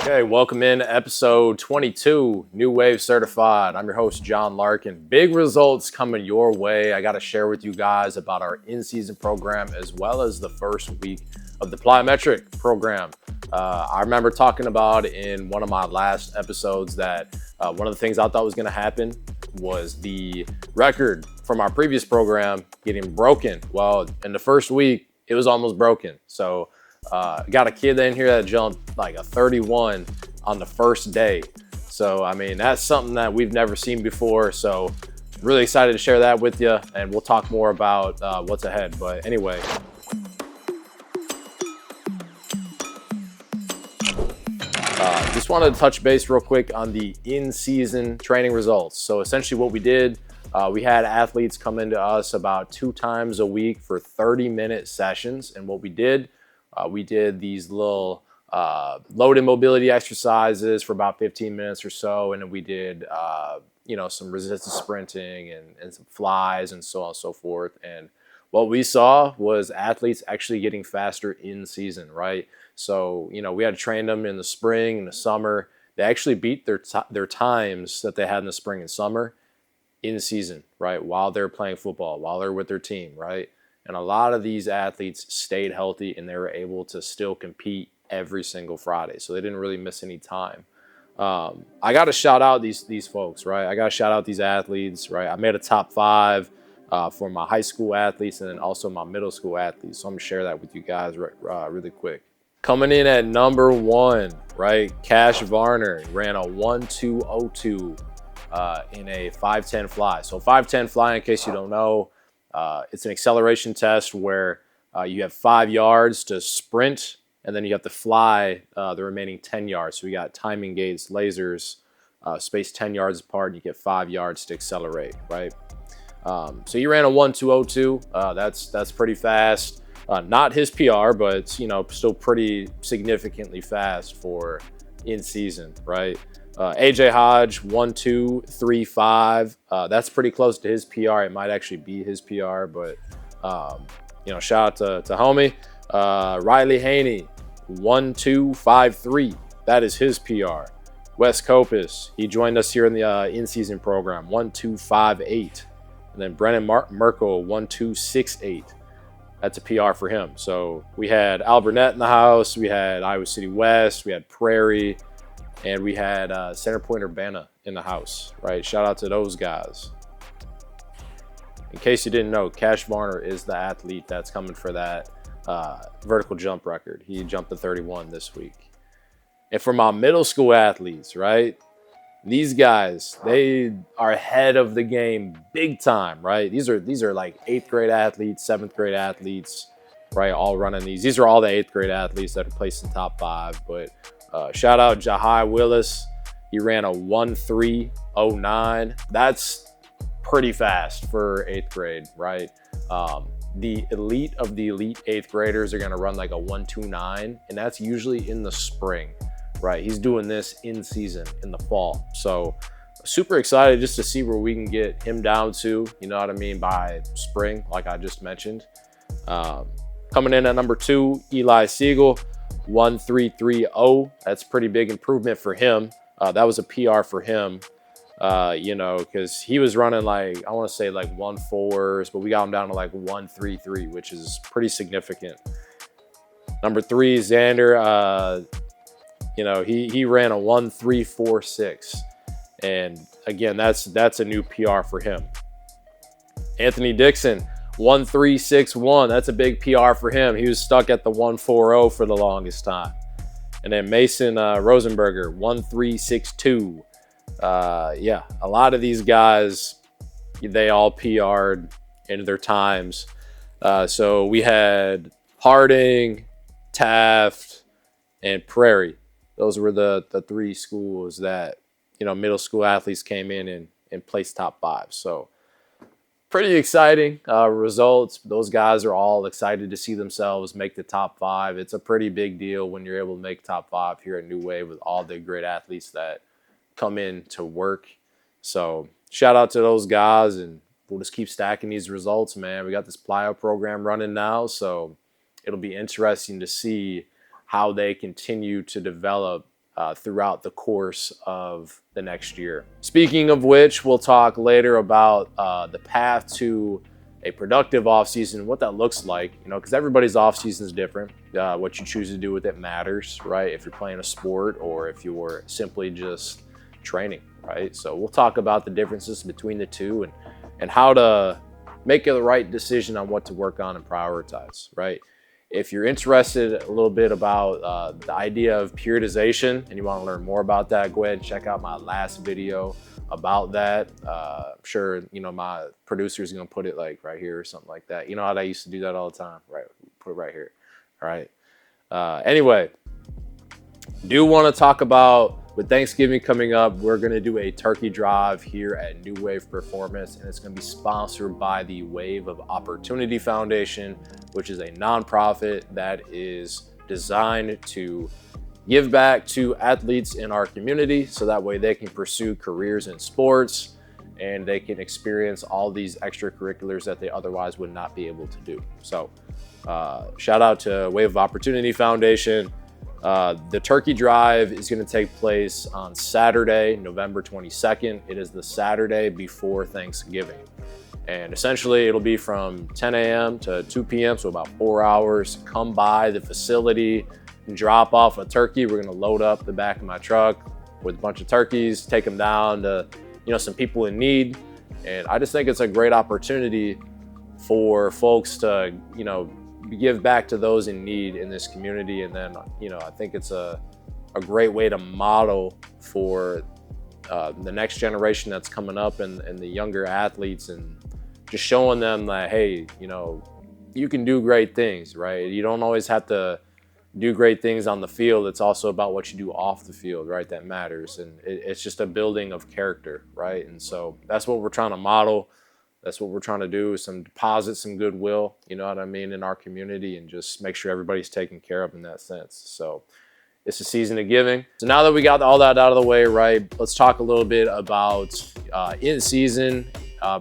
Okay, welcome in to episode 22, New Wave Certified. I'm your host, John Larkin. Big results coming your way. I got to share with you guys about our in-season program as well as the first week of the plyometric program. I remember talking about in one of my last episodes that one of the things I thought was going to happen was the record from our previous program getting broken. Well, in the first week, it was almost broken. So got a kid in here that jumped like a 31 on the first day. So, I mean, that's something that we've never seen before. So really excited to share that with you, and we'll talk more about what's ahead. But anyway, just wanted to touch base real quick on the in-season training results. So essentially what we did, we had athletes come into us about 2 times a week for 30-minute sessions. And what we did these little load and mobility exercises for about 15 minutes or so. And then we did, some resistance sprinting and some flies and so on and so forth. And what we saw was athletes actually getting faster in season, right? So, we had to train them in the spring and the summer. They actually beat their times that they had in the spring and summer in season, right? While they're playing football, while they're with their team, right? And a lot of these athletes stayed healthy and they were able to still compete every single Friday. So they didn't really miss any time. I got to shout out these folks, right? I got to shout out these athletes, right? I made a top 5 for my high school athletes and then also my middle school athletes. So I'm going to share that with you guys really quick. Coming in at number 1, right? Cash Varner ran a 1.202 in a 5.10 fly. So 5.10 fly, in case you don't know, it's an acceleration test where you have 5 yards to sprint, and then you have to fly the remaining 10 yards. So we got timing gates, lasers, spaced 10 yards apart, and you get 5 yards to accelerate, right? So you ran a 1.202. That's pretty fast. Not his PR, but still pretty significantly fast for in season, right? AJ Hodge 1.235. That's pretty close to his PR. It might actually be his PR, but shout out to homie. Riley Haney 1.253. That is his PR. Wes Copus, he joined us here in the in-season program, 1.258. And then Brennan Merkel 1.268. That's a PR for him. So we had Al Burnett in the house. We had Iowa City West. We had Prairie. And we had Center Point Urbana in the house, right? Shout out to those guys. In case you didn't know, Cash Varner is the athlete that's coming for that vertical jump record. He jumped the 31 this week. And for my middle school athletes, right? These guys, they are ahead of the game big time, right? These are like 8th grade athletes, 7th grade athletes, right? All running these. These are all the 8th grade athletes that are placed in top 5. But shout out Jahai Willis. He ran a 1.309. That's pretty fast for 8th grade, right? The elite of the elite 8th graders are going to run like a 1.29, and that's usually in the spring. Right, he's doing this in season in the fall. So super excited just to see where we can get him down to, you know what I mean, by spring, like I just mentioned. Coming in at number 2, Eli Siegel, 1.330. That's pretty big improvement for him. That was a PR for him, because he was running like, I want to say like 1.4s, but we got him down to like 1.33, which is pretty significant. Number 3, Xander, he ran a 1.346, and again, that's a new PR for him. Anthony Dixon, 1.361. That's a big PR for him. He was stuck at the 1.40 for the longest time. And then Mason Rosenberger, 1.362. A lot of these guys, they all PR'd in their times. So we had Harding, Taft, and Prairie. Those were the 3 schools that, middle school athletes came in and placed top 5. So pretty exciting results. Those guys are all excited to see themselves make the top 5. It's a pretty big deal when you're able to make top 5 here at New Wave with all the great athletes that come in to work. So shout out to those guys, and we'll just keep stacking these results, man. We got this plyo program running now, so it'll be interesting to see how they continue to develop throughout the course of the next year. Speaking of which, we'll talk later about the path to a productive offseason, what that looks like, because everybody's offseason is different. What you choose to do with it matters, right? If you're playing a sport or if you're simply just training, right? So we'll talk about the differences between the two and how to make the right decision on what to work on and prioritize, right? If you're interested a little bit about the idea of periodization and you want to learn more about that, go ahead and check out my last video about that. I'm sure, my producer is going to put it like right here or something like that. You know how I used to do that all the time, right? Put it right here. All right. Anyway, do want to talk about, with Thanksgiving coming up, we're going to do a turkey drive here at New Wave Performance, and it's going to be sponsored by the Wave of Opportunity Foundation, which is a nonprofit that is designed to give back to athletes in our community so that way they can pursue careers in sports and they can experience all these extracurriculars that they otherwise would not be able to do. So shout out to Wave of Opportunity Foundation. The turkey drive is going to take place on Saturday, November 22nd. It is the Saturday before Thanksgiving. And essentially it'll be from 10 a.m. to 2 p.m. So about 4 hours. Come by the facility and drop off a turkey. We're going to load up the back of my truck with a bunch of turkeys, take them down to, some people in need. And I just think it's a great opportunity for folks to, give back to those in need in this community. And then, I think it's a great way to model for the next generation that's coming up and the younger athletes, and just showing them that, hey, you can do great things, right? You don't always have to do great things on the field. It's also about what you do off the field, right? That matters. And it's just a building of character, right? And so that's what we're trying to model. That's what we're trying to do, is deposit some goodwill, in our community, and just make sure everybody's taken care of in that sense. So it's a season of giving. So now that we got all that out of the way, right, let's talk a little bit about in-season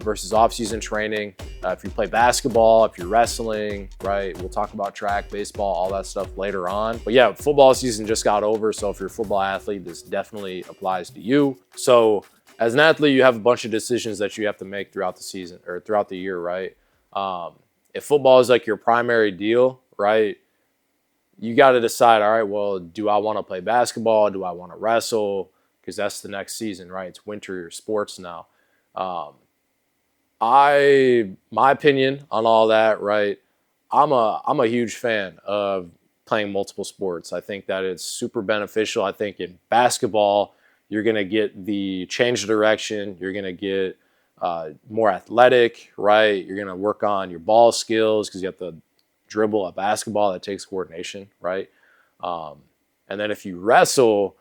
versus off-season training. If you play basketball, if you're wrestling, right, we'll talk about track, baseball, all that stuff later on. But yeah, football season just got over, so if you're a football athlete, this definitely applies to you. So as an athlete, you have a bunch of decisions that you have to make throughout the season or throughout the year, right? If football is like your primary deal, right, you got to decide, all right, well, do I want to play basketball? Do I want to wrestle? Because that's the next season, right? It's winter sports now. My opinion on all that, right? I'm a huge fan of playing multiple sports. I think that it's super beneficial. I think in basketball, you're going to get the change of direction. You're going to get more athletic, right? You're going to work on your ball skills because you have to dribble a basketball. That takes coordination, right? And then if you wrestle,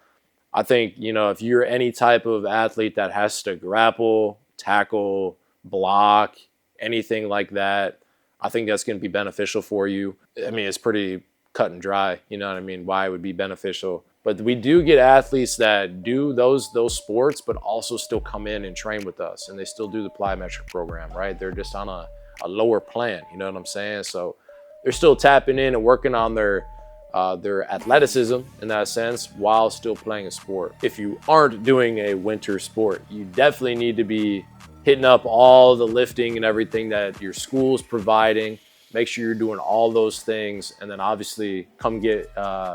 I think, if you're any type of athlete that has to grapple, tackle, block, anything like that, I think that's going to be beneficial for you. I mean, it's pretty cut and dry, why it would be beneficial. But we do get athletes that do those sports, but also still come in and train with us, and they still do the plyometric program, right? They're just on a lower plan, you know what I'm saying? So they're still tapping in and working on their athleticism in that sense while still playing a sport. If you aren't doing a winter sport, you definitely need to be hitting up all the lifting and everything that your school's providing. Make sure you're doing all those things, and then obviously come get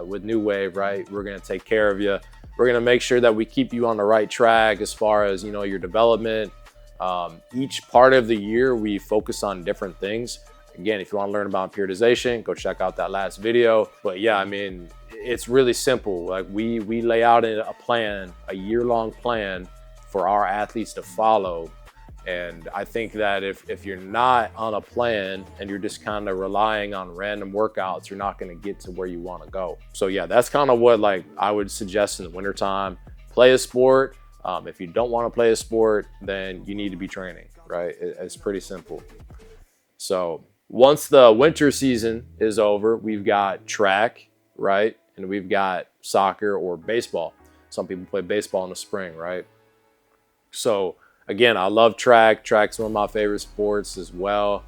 with New Wave, right? We're gonna take care of you. We're gonna make sure that we keep you on the right track as far as, your development. Each part of the year, we focus on different things. Again, if you wanna learn about periodization, go check out that last video. But yeah, it's really simple. Like we lay out a plan, a year-long plan for our athletes to follow. And I think that if you're not on a plan and you're just kind of relying on random workouts, you're not going to get to where you want to go. So yeah, that's kind of what I would suggest in the wintertime. Play a sport. If you don't want to play a sport, then you need to be training, right? It's pretty simple. So once the winter season is over, we've got track, right? And we've got soccer or baseball. Some people play baseball in the spring, right? So again, I love track. Track's one of my favorite sports as well.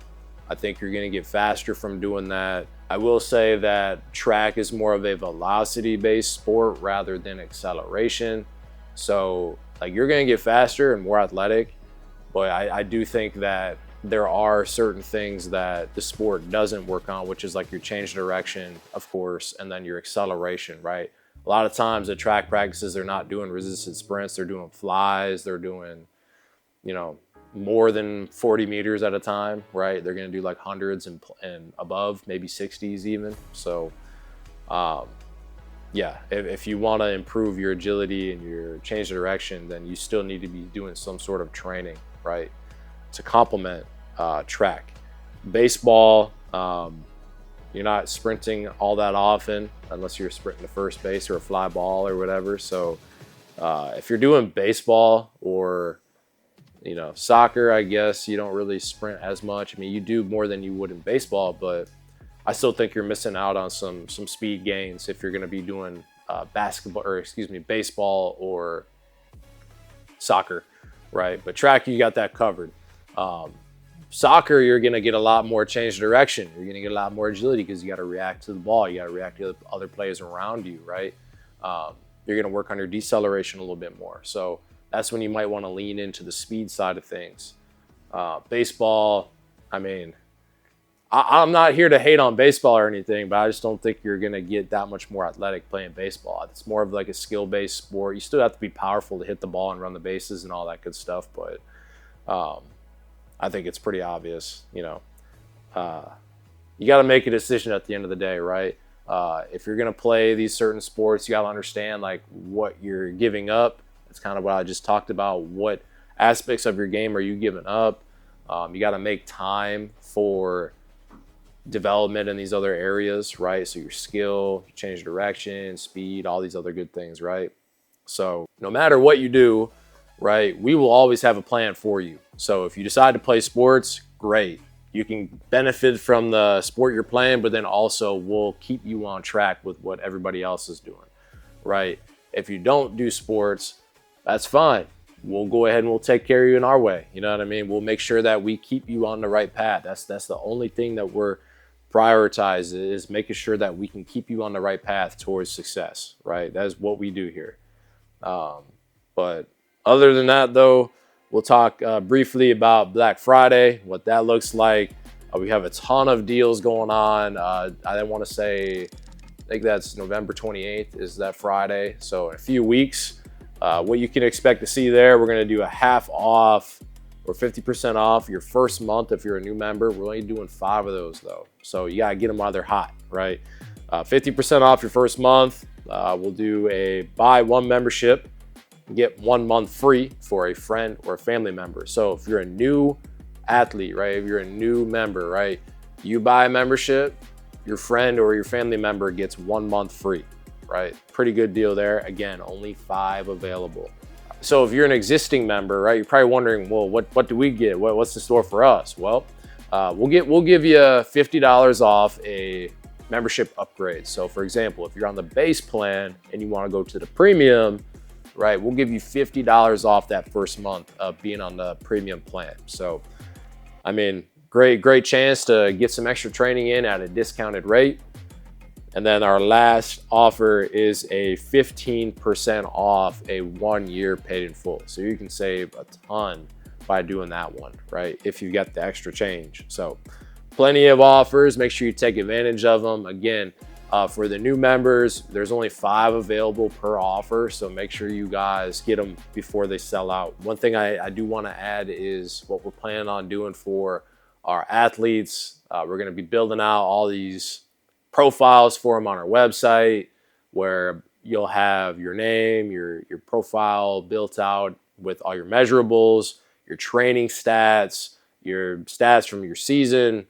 I think you're going to get faster from doing that. I will say that track is more of a velocity-based sport rather than acceleration. So like you're gonna get faster and more athletic, but I do think that there are certain things that the sport doesn't work on, which is like your change of direction, of course, and then your acceleration, right? A lot of times at track practices, they're not doing resisted sprints, they're doing flies, they're doing, you know, more than 40 meters at a time, right? They're going to do like hundreds and above, maybe 60s even. So, yeah, if you want to improve your agility and your change of direction, then you still need to be doing some sort of training, right, to complement track. Baseball, you're not sprinting all that often unless you're sprinting to first base or a fly ball or whatever. So if you're doing baseball or soccer, I guess you don't really sprint as much. I mean, you do more than you would in baseball, but I still think you're missing out on some speed gains if you're going to be doing baseball or soccer, right? But track, you got that covered. Soccer, you're going to get a lot more change of direction. You're going to get a lot more agility because you got to react to the ball. You got to react to other players around you, right? You're going to work on your deceleration a little bit more. So that's when you might want to lean into the speed side of things. Baseball, I mean, I'm not here to hate on baseball or anything, but I just don't think you're going to get that much more athletic playing baseball. It's more of like a skill-based sport. You still have to be powerful to hit the ball and run the bases and all that good stuff, but I think it's pretty obvious, you got to make a decision at the end of the day, right? If you're going to play these certain sports, you got to understand like what you're giving up. It's kind of what I just talked about. What aspects of your game are you giving up? You got to make time for development in these other areas, right? So your skill, change of direction, speed, all these other good things, right? So no matter what you do, right, we will always have a plan for you. So if you decide to play sports, great. You can benefit from the sport you're playing, but then also we'll keep you on track with what everybody else is doing, right? If you don't do sports, that's fine. We'll go ahead and we'll take care of you in our way. You know what I mean? We'll make sure that we keep you on the right path. That's the only thing that we're prioritized, is making sure that we can keep you on the right path towards success, right? That is what we do here. But other than that, though, we'll talk briefly about Black Friday, what that looks like. We have a ton of deals going on. I want to say, I think that's November 28th is that Friday. So in a few weeks, what you can expect to see there, we're going to do a half off or 50% off your first month if you're a new member. We're only doing 5 of those though. So you got to get them while they're hot, right? 50% off your first month. We'll do a buy one membership, get 1 month free for a friend or a family member. So if you're a new athlete, right? If you're a new member, right? You buy a membership, your friend or your family member gets 1 month free. Right? Pretty good deal there. Again, only 5 available. So if you're an existing member, right, you're probably wondering, well, what do we get? What's the store for us? Well, we'll give you $50 off a membership upgrade. So for example, if you're on the base plan and you want to go to the premium, right, we'll give you $50 off that first month of being on the premium plan. So, I mean, great chance to get some extra training in at a discounted rate. And then our last offer is a 15% off a 1 year paid in full. So you can save a ton by doing that one, right? If you get the extra change. So plenty of offers, make sure you take advantage of them. Again, for the new members, there's only 5 available per offer. So make sure you guys get them before they sell out. One thing I do want to add is what we're planning on doing for our athletes. We're going to be building out all these profiles for them on our website, where you'll have your name, your profile built out with all your measurables, your training stats, your stats from your season.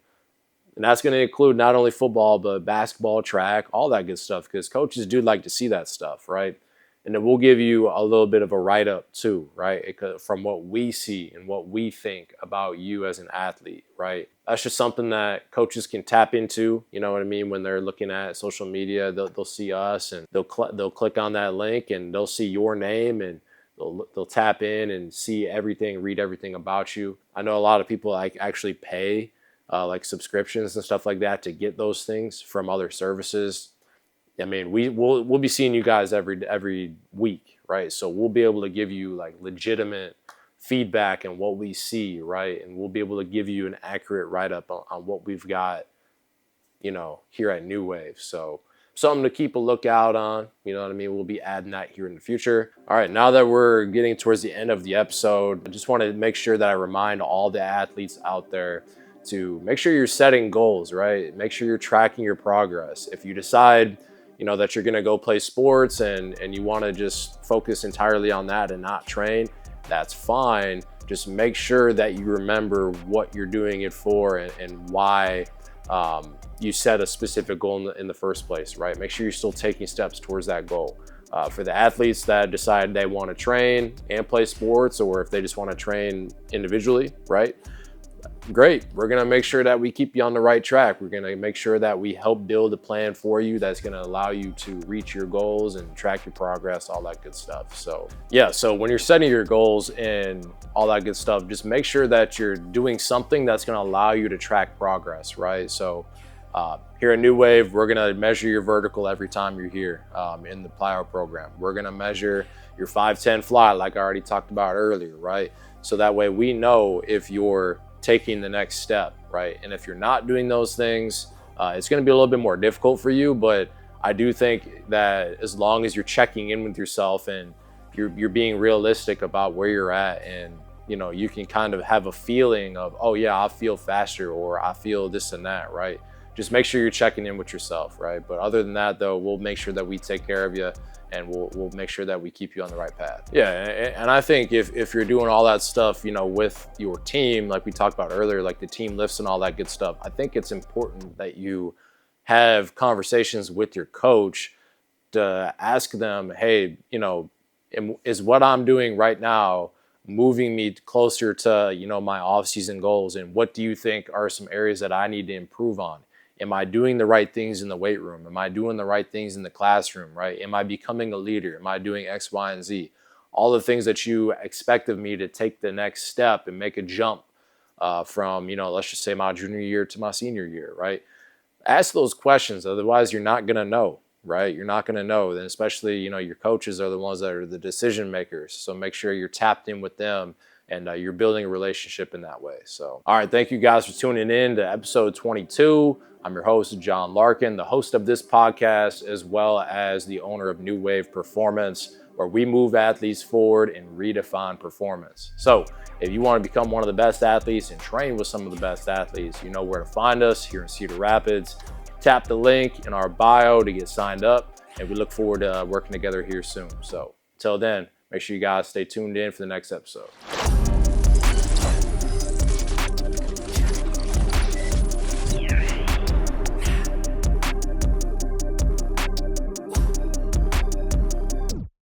And that's going to include not only football, but basketball, track, all that good stuff, because coaches do like to see that stuff, right? And then we'll give you a little bit of a write-up too, right? From what we see and what we think about you as an athlete, right? That's just something that coaches can tap into, you know what I mean? When they're looking at social media, they'll see us and they'll click on that link and they'll see your name and they'll tap in and see everything, read everything about you. I know a lot of people actually pay like subscriptions and stuff like that to get those things from other services, I mean, we'll be seeing you guys every week, right? So we'll be able to give you like legitimate feedback and what we see, right? And we'll be able to give you an accurate write-up on what we've got, you know, here at New Wave. So something to keep a lookout on, you know what I mean? We'll be adding that here in the future. All right, now that we're getting towards the end of the episode, I just want to make sure that I remind all the athletes out there to make sure you're setting goals, right? Make sure you're tracking your progress. If you decide, you know, that you're going to go play sports and you want to just focus entirely on that and not train, that's fine. Just make sure that you remember what you're doing it for and why you set a specific goal in the first place, right? Make sure you're still taking steps towards that goal. For the athletes that decide they want to train and play sports, or if they just want to train individually, right? Great. We're going to make sure that we keep you on the right track. We're going to make sure that we help build a plan for you that's going to allow you to reach your goals and track your progress, all that good stuff. So yeah, so when you're setting your goals and all that good stuff, just make sure that you're doing something that's going to allow you to track progress, right? So here at New Wave, we're going to measure your vertical every time you're here in the plyo program. We're going to measure your 5'10" fly, like I already talked about earlier, right? So that way we know if you're taking the next step, right? And if you're not doing those things, it's going to be a little bit more difficult for you. But I do think that as long as you're checking in with yourself and you're being realistic about where you're at, and you know, you can kind of have a feeling of, oh yeah, I feel faster, or I feel this and that, right? Just make sure you're checking in with yourself, right? But other than that, though, we'll make sure that we take care of you, and we'll make sure that we keep you on the right path. Yeah, and I think if you're doing all that stuff, you know, with your team, like we talked about earlier, like the team lifts and all that good stuff, I think it's important that you have conversations with your coach to ask them, hey, you know, is what I'm doing right now moving me closer to, you know, my off-season goals? And what do you think are some areas that I need to improve on? Am I doing the right things in the weight room? Am I doing the right things in the classroom, right? Am I becoming a leader? Am I doing X, Y, and Z? All the things that you expect of me to take the next step and make a jump from, you know, let's just say my junior year to my senior year, right? Ask those questions. Otherwise, you're not going to know, right? You're not going to know. Then especially, you know, your coaches are the ones that are the decision makers. So make sure you're tapped in with them and you're building a relationship in that way. So, all right, thank you guys for tuning in to episode 22. I'm your host, John Larkin, the host of this podcast, as well as the owner of New Wave Performance, where we move athletes forward and redefine performance. So if you want to become one of the best athletes and train with some of the best athletes, you know where to find us here in Cedar Rapids. Tap the link in our bio to get signed up, and we look forward to working together here soon. So until then, make sure you guys stay tuned in for the next episode.